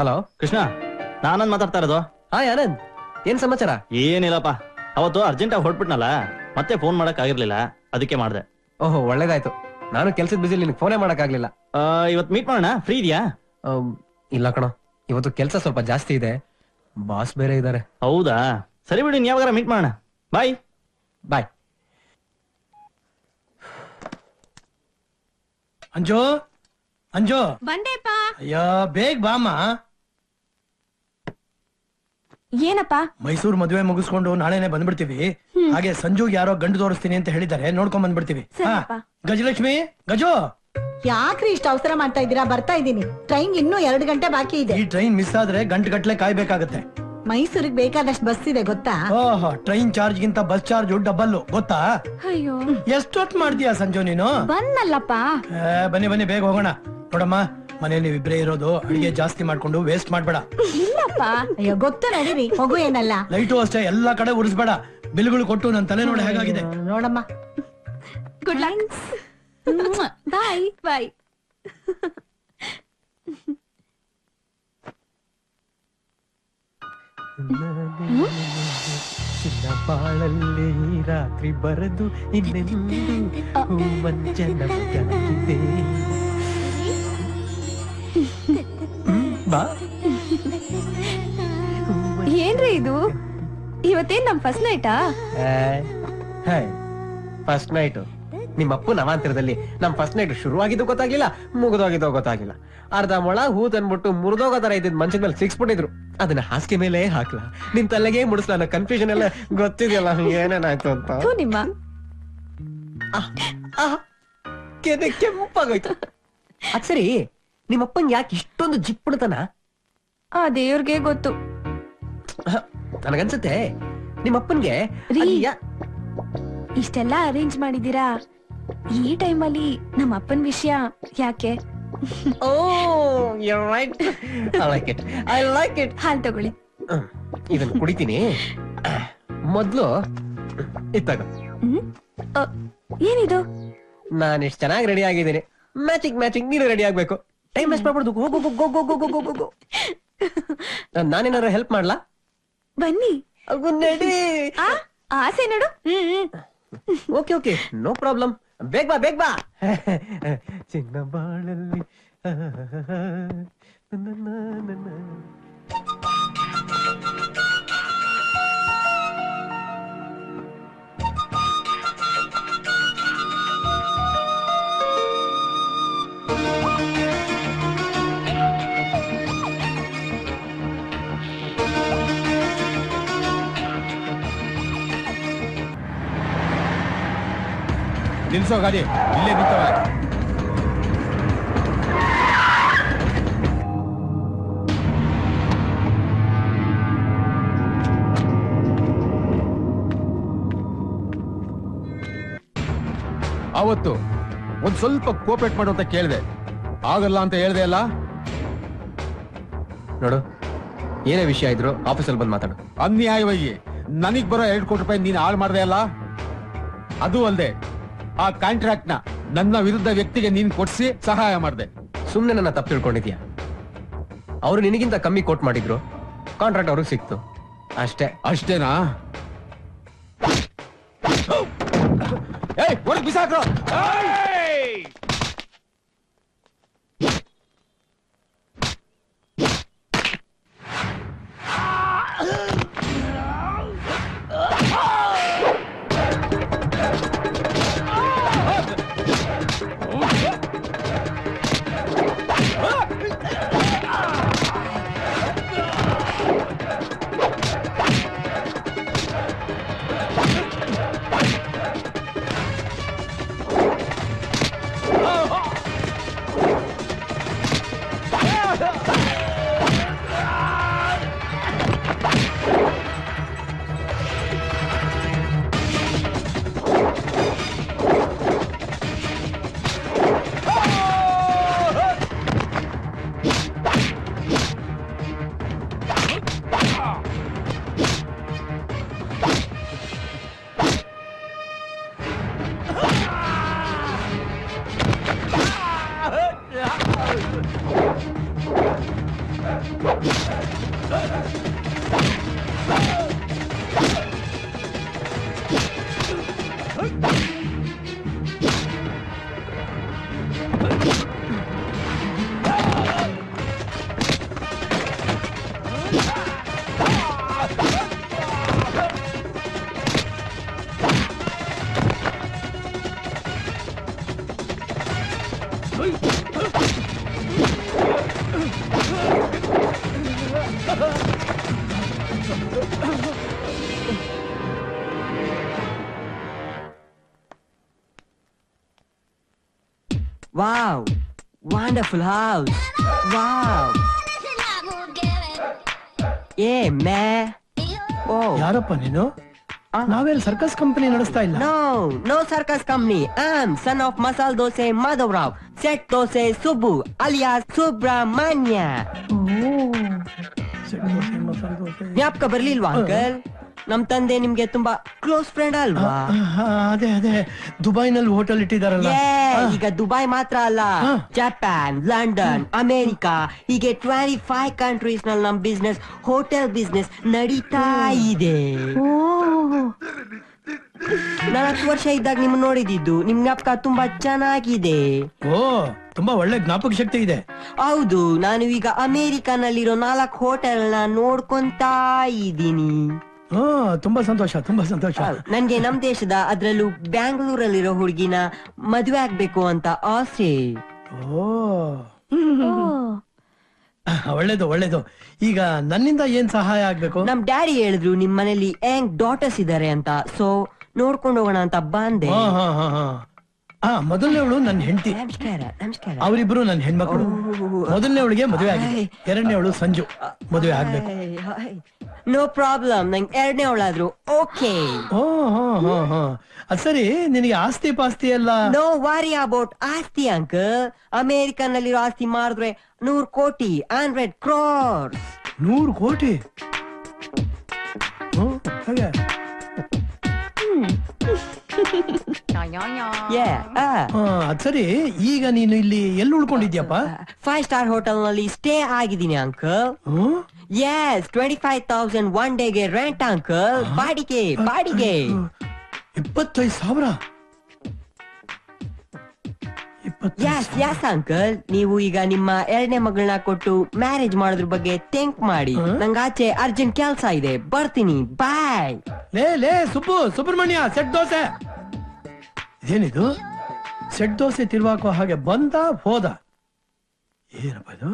Hello Krishna, ನಾನಂದ್ ಮಾತಾಡ್ತಾ ಇರೋದು. Hi Anand, ಏನ್ ಸಮಾಚಾರ? ಏನಿಲ್ಲಪ್ಪ, ಅವತ್ತು ಅರ್ಜೆಂಟ್ ಆಗಿ ಹೊರಟ್ಬಿಟ್ನಲ್ಲ, ಮತ್ತೆ ಫೋನ್ ಮಾಡಕ್ ಆಗಿರ್ಲಿಲ್ಲ, ಅದಕ್ಕೆ ಮಾಡ್ದೆ. ಓಹೋ ಒಳ್ಳೇದಾಯ್ತು. ನಾನು ಕೆಲ್ಸದ ಬಿಸಿ ನಿನಗೆ ಫೋನೇ ಮಾಡಕ್ ಆಗ್ಲಿಲ್ಲ. ಇವತ್ ಮೀಟ್ ಮಾಡೋಣ, ಫ್ರೀ ಇದೆಯಾ? ಇಲ್ಲ ಕಣೋ, ಇವತ್ತು ಕೆಲ್ಸ ಸ್ವಲ್ಪ ಜಾಸ್ತಿ ಇದೆ, ಬಾಸ್ ಬೇರೆ ಇದಾರೆ. ಹೌದಾ, ಸರಿ ಬಿಡಿ, ಯಾವಾಗಾರ ಮೀಟ್ ಮಾಡೋಣ. ಬಾಯ್ ಬಾಯ್. ಅಂಜು, ಅಂಜು ಬಂದೇಪ. ಅಯ್ಯೋ ಬೇಗ ಬಾಮ. ಏನಪ್ಪ? ಮೈಸೂರು ಮದುವೆ ಮುಗಿಸ್ಕೊಂಡು ನಾಳೆನೆ ಬಂದ್ಬಿಡ್ತೀವಿ. ಹಾಗೆ ಸಂಜುಗ್ ಯಾರೋ ಗಂಡು ತೋರಿಸ್ತೀನಿ ಅಂತ ಹೇಳಿದಾರೆ, ನೋಡ್ಕೊಂಡ್ ಬಂದ್ಬಿಡ್ತೀವಿ. ಗಜಲಕ್ಷ್ಮಿ, ಗಜು, ಯಾಕ್ರಿ ಇಷ್ಟ ಅವಸರ ಮಾಡ್ತಾ ಇದ್ದೀರಾ? ಬರ್ತಾ ಇದ್ದೀನಿ. ಟ್ರೈನ್ ಇನ್ನೂ 2 ಗಂಟೆ ಬಾಕಿ ಇದೆ. ಈ ಟ್ರೈನ್ ಮಿಸ್ ಆದ್ರೆ ಗಂಟೆ ಕಾಯ್ಬೇಕಾಗತ್ತೆ. ಮೈಸೂರಿಗೆ ಬೇಕಾದಷ್ಟು ಬಸ್ ಇದೆ ಗೊತ್ತಾ? ಓಹೋ, ಟ್ರೈನ್ ಚಾರ್ಜ್ ಗಿಂತ ಬಸ್ ಚಾರ್ಜ್ ಡಬಲ್ ಗೊತ್ತಾ? ಅಯ್ಯೋ, ಎಷ್ಟೊತ್ತು ಮಾಡ್ತೀಯಾ ಸಂಜು ನೀನು? ಬಂದಲ್ಲಪ್ಪ. ಬನ್ನಿ ಬನ್ನಿ, ಬೇಗ ಹೋಗೋಣ. ನೋಡಮ್ಮ, ಮನೇಲಿ ಇಬ್ರೇ ಇರೋದು, ಅಡಿಗೆ ಜಾಸ್ತಿ ಮಾಡ್ಕೊಂಡು ವೇಸ್ಟ್ ಮಾಡ್ಬೇಡ. ಇಲ್ಲಪ್ಪ. ಅಯ್ಯೋ ಗೊತ್ತು, ನಡೀರಿ, ಮಗು ಏನಲ್ಲ. ಲೈಟು ಅಷ್ಟೇ, ಎಲ್ಲಾ ಕಡೆ ಉರಿಸ್ಬೇಡ. ಬಿಲ್ಗಳು ಕೊಟ್ಟು ನನ್ ತಲೆ ನೋಡಿ ಹೇಗಾಗಿದೆ. ನೋಡಮ್ಮ. Good luck. Bye bye. ಚಿನ್ನ ಬಾಳಲ್ಲಿ ರಾತ್ರಿ ಬರದು ಇನ್ನೆಂದು ಮಂಚನವಾಗಿದೆ. ಬಾ. ಏನ್ರಿ ಇದು? ಇವತ್ತೇನ್ ನಮ್ ಫಸ್ಟ್ ನೈಟಾ? ಫಸ್ಟ್ ನೈಟ್ ನಿಮ್ಮ ಅಪ್ಪನ ಅವಾಂತರದಲ್ಲಿ ನಮ್ ಫಸ್ಟ್ ನೈಟ್ ಶುರುವಾಗಿದ್ದು ಗೊತ್ತಾಗ್ಲಿಲ್ಲ, ಮುಗಿದೋಗಿದ್ದೋ ಗೊತ್ತಾಗ್ಲಿಲ್ಲ. ಅರ್ಧ ಮೊಳ ಹೂ ತಂದ್ಬಿಟ್ಟು ಮುರಿದೋಗೋ ತರ ಇದ್ದಿದ್ ಮಂಚದ ಮೇಲೆ ಸಿಕ್ಸ್ಬಿಟ್ಟಿದ್ರು. ಅದನ್ನ ಹಾಸಿಗೆ ಮೇಲೆ ಹಾಕ್ಲ, ನಿನ್ ತಲೆಗೆ ಮುಡಿಸ್ಲ ಅನ್ನೋ ಕನ್ಫ್ಯೂಷನ್ ಎಲ್ಲ ಗೊತ್ತಿದೆಯಲ್ಲ ಏನೇನಾಯ್ತು ಅಂತ. ನಿಮ್ಮ ಕೆನೆ ಕೆಂಪಾಗೋಯ್ತು. ಅದ್ ಸರಿ, ನಿಮ್ಮಪ್ಪನ್ ಯಾಕೆ ಇಷ್ಟೊಂದು ಜಿಪ್ಪುಣತನ? ಆ ದೇವ್ರಿಗೆ ಗೊತ್ತು. ನನಗನ್ಸುತ್ತೆ ನಿಮ್ಮಪ್ಪನ್ಗೆ ಇಷ್ಟೆಲ್ಲ ಅರೇಂಜ್ ಮಾಡಿದೀರಾ, ಈ ಟೈಮಲ್ಲಿ ನಮ್ಮ ಅಪ್ಪನ ವಿಷಯ ಯಾಕೆ? ಹಾಲ್ ತಗೊಳ್ಳಿ. ಇದನ್ನ ಕುಡಿತೀನಿ. ಮೊದ್ಲು ಇತ್ತಾಗ. ಏನಿದು? ನಾನು ಎಷ್ಟು ಚೆನ್ನಾಗಿ ರೆಡಿ ಆಗಿದ್ದೀನಿ. ಮ್ಯಾಚಿಂಗ್ ನೀನು ರೆಡಿ ಆಗ್ಬೇಕು. ಟೈಮ್ ವೇಸ್ಟ್ ಮಾಡ್ಬಿಡ್ದು. ಹೋಗು. ನಾನೇನಾದ್ರು ಹೆಲ್ಪ್ ಮಾಡ್ಲಾ? ಬನ್ನಿ. ನಡಿ. ಆಸೆ ನೋಡು. Okay, no problem. ಬೇಗ ಬಾ. ಚಿನ್ನ ಬಾಳಲ್ಲಿ ನಿಲ್ಸೋ ಗಾಡಿ, ಇಲ್ಲೇ ನಿಂತವ. ಅವತ್ತು ಒಂದ್ ಸ್ವಲ್ಪ ಕೋಪರೇಟ್ ಮಾಡು ಅಂತ ಕೇಳಿದೆ, ಆಗಲ್ಲ ಅಂತ ಹೇಳ್ದೆ ಅಲ್ಲ. ನೋಡು, ಏನೇ ವಿಷಯ ಇದ್ರು ಆಫೀಸಲ್ಲಿ ಬಂದು ಮಾತಾಡು. ಅನ್ಯಾಯವಾಗಿ ನನಗ್ ಬರೋ 2 ಕೋಟಿ ರೂಪಾಯಿ ನೀನ್ ಹಾಳು ಮಾಡ್ದೆ ಅಲ್ಲ. ಅದು ಅಲ್ದೆ ಆ ಕಾಂಟ್ರಾಕ್ಟ್ ನ ನನ್ನ ವಿರುದ್ಧ ವ್ಯಕ್ತಿಗೆ ನೀನ್ ಕೊಡ್ಸಿ ಸಹಾಯ ಮಾಡ್ದೆ. ಸುಮ್ನೆ ನನ್ನ ತಪ್ಪು ತಿಳ್ಕೊಂಡಿದ್ಯಾ? ಅವ್ರು ನಿನಗಿಂತ ಕಮ್ಮಿ ಕೋಟ್ ಮಾಡಿದ್ರು, ಕಾಂಟ್ರಾಕ್ಟ್ ಅವ್ರಿಗೆ ಸಿಕ್ತು ಅಷ್ಟೇ. ಅಷ್ಟೇನಾ? ಹೊರಗೆ ಬಿಸಾಕ್ರು. Wow, wonderful house. Wow. Yeah, man. Oh. ಯಾರಪ್ಪ ನೀನು? ನಾವೆಲ್ಲ ಸರ್ಕಸ್ ಕಂಪನಿ ನಡೆಸ್ತಾ ಇಲ್ಲ. No circus company. I'm son of Masal Dose Madhavrao. Set Dose Subbu alias Subramanya. ಜ್ಞಾಪಕ ಬರ್ಲಿಲ್ವಾ ಅಂಕಲ್? ನಮ್ ತಂದೆ ನಿಮ್ಗೆ ತುಂಬಾ ಕ್ಲೋಸ್ ಫ್ರೆಂಡ್ ಅಲ್ವಾ? ಅದೇ ದುಬೈನಲ್ಲಿ ಹೋಟೆಲ್ ಇಟ್ಟಿದಾರಲ್ಲ. ಈಗ ದುಬೈ ಮಾತ್ರ ಅಲ್ಲ, ಜಪಾನ್, ಲಂಡನ್, ಅಮೆರಿಕಾ ಹೀಗೆ 25 ಕಂಟ್ರೀಸ್ ನಲ್ಲಿ ನಮ್ ಬಿಸ್ನೆಸ್, ಹೋಟೆಲ್ ಬಿಸ್ನೆಸ್ ನಡೀತಾ ಇದೆ. 4 ವರ್ಷ ಇದ್ದಾಗ ನಿಮ್ ನೋಡಿದ್ದು, ನಿಮ್ ಜ್ಞಾಪಕ ತುಂಬಾ ಚೆನ್ನಾಗಿದೆ. ಓ, ತುಂಬಾ ಒಳ್ಳೆ ಜ್ಞಾಪಕ ಶಕ್ತಿ ಇದೆ. ಹೌದು, ನಾನು ಈಗ ಅಮೆರಿಕಾನಲ್ಲಿರೋ 4 ಹೋಟೆಲ್ ನ ನೋಡ್ಕೊಂತಾ ಇದ್ದೀನಿ. ತುಂಬಾ ಸಂತೋಷ. ನನ್ಗೆ ನಮ್ ದೇಶದ, ಅದ್ರಲ್ಲೂ ಬ್ಯಾಂಗ್ಳೂರಲ್ಲಿರೋ ಹುಡುಗಿನ ಮದ್ವೆ ಆಗ್ಬೇಕು ಅಂತ ಆಸೆ. ಒಳ್ಳೇದು. ಈಗ ನನ್ನಿಂದ ಏನ್ ಸಹಾಯ ಆಗ್ಬೇಕು? ನಮ್ ಡ್ಯಾಡಿ ಹೇಳಿದ್ರು ನಿಮ್ ಮನೇಲಿ ಯಂಗ್ ಡಾಟರ್ಸ್ ಇದಾರೆ ಅಂತ, ಸೊ ನೋಡ್ಕೊಂಡು ಹೋಗೋಣ ಅಂತ ಬಂದೆ. ಮೊದಲನೇವಳು ನನ್ನ ಹೆಂಡತಿ, ನಮಸ್ಕಾರ. ಅವರಿಬ್ರು ನನ್ನ ಹೆಣ್ಮಕ್ಳು. ಮೊದಲನೇವಳಿಗೆ ಮದುವೆ ಆಗಿದೆ, ಎರಡನೇವಳು ಸಂಜು ಮದುವೆ ಆಗ್ಬೇಕು. ನೋ ಪ್ರಾಬ್ಲಮ್, ನಂಗೆ ಎರಡನೇ ಅವಳಾದ್ರು ಓಕೆ. ಅದ್ ಸರಿ, ನಿನಗೆ ಆಸ್ತಿ ಪಾಸ್ತಿ ಎಲ್ಲ? ನೋ ವಾರಿ ಅಬೌಟ್ ಆಸ್ತಿ ಅಂಕಲ್. ಅಮೆರಿಕನ್ನಲ್ಲಿರೋ ಆಸ್ತಿ ಮಾಡಿದ್ರೆ 100 ಕೋಟಿ, 100 crores. 100 ಕೋಟಿ? ಹಾಗೆ ಅದ್ ಸರಿ, ಈಗ ನೀನು ಇಲ್ಲಿ ಎಲ್ಲಿ ಉಳ್ಕೊಂಡಿದ್ಯಪ್ಪ? 5 ಸ್ಟಾರ್ ಹೋಟೆಲ್ ನಲ್ಲಿ ಸ್ಟೇ ಆಗಿದ್ದೀನಿ ಅಂಕಲ್. ಎಸ್, 25,000 ಒನ್ ಡೇಗೆ ರೆಂಟ್ ಅಂಕಲ್. ಬಾಡಿಗೆ 25,000? Yes uncle. ನೀವು ಈಗ ನಿಮ್ಮ ಎರಡನೇ ಮಗಳನ್ನ ಕೊಟ್ಟು ಮ್ಯಾರೇಜ್ ಮಾಡೋದ್ರ ಬಗ್ಗೆ ಥಿಂಕ್ ಮಾಡಿ. ನಂಗಾಚೆ ಅರ್ಜೆಂಟ್ ಕೆಲ್ಸ ಇದೆ, ಬರ್ತೀನಿ. ಬಾಯ್. ಲೇ ಸುಬ್ರಹ್ಮಣ್ಯ, ಸೆಟ್ ದೋಸೆ. ಏನಿದು? ಸೆಟ್ ದೋಸೆ ತಿರುವಾಕೋ ಹಾಗೆ ಬಂದ ಹೋದ? ಏನಪ್ಪ ಇದು?